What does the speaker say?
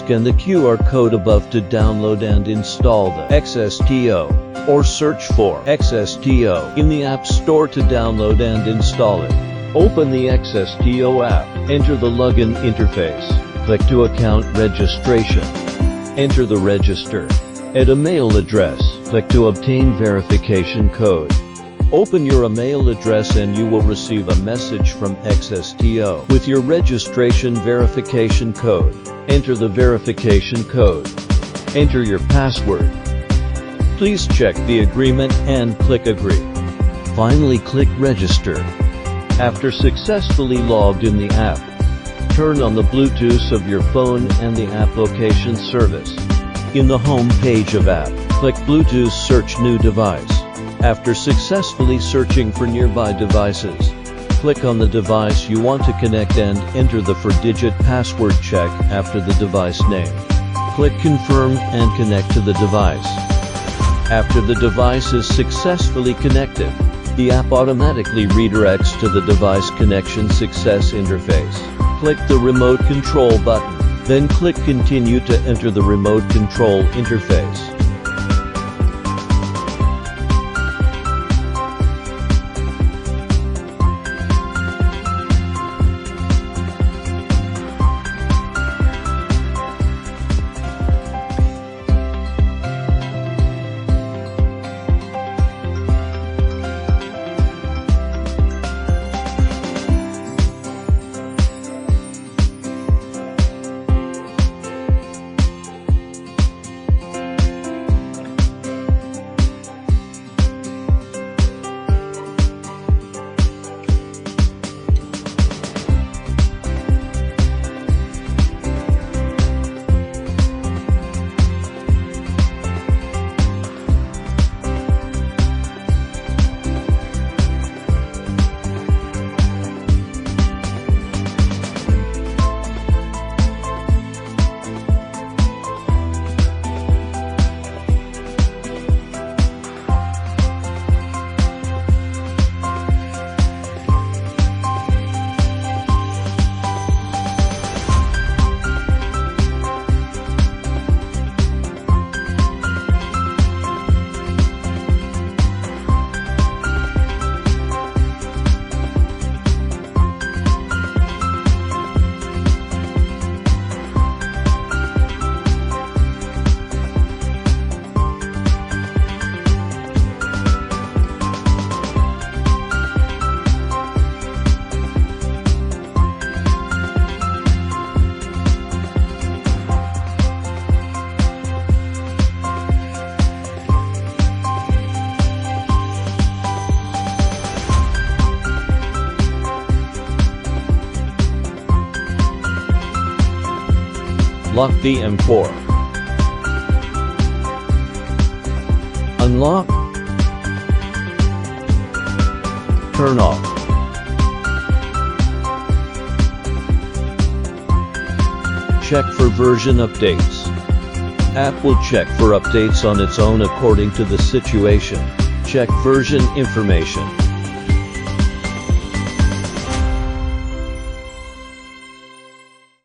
scan the QR code above to download and install the XSTO, or search for XSTO in the App Store to download and install it. Open the XSTO app, enter the login interface, click to account registration. Enter the register. Add a mail address, click to obtain verification code. Open your email address and you will receive a message from XSTO with your registration verification code. Enter the verification code. Enter your password. Please check the agreement and click Agree. Finally, click Register. After successfully logged in the app, turn on the Bluetooth of your phone and the app location service. In the home page of app, click Bluetooth Search New Device. After successfully searching for nearby devices, click on the device you want to connect and enter the 4-digit password check after the device name. Click Confirm and connect to the device. After the device is successfully connected, the app automatically redirects to the device connection success interface. Click the remote control button, then click Continue to enter the remote control interface. Lock the M4. Unlock. Turn off. Check for version updates. App will check for updates on its own according to the situation. Check version information.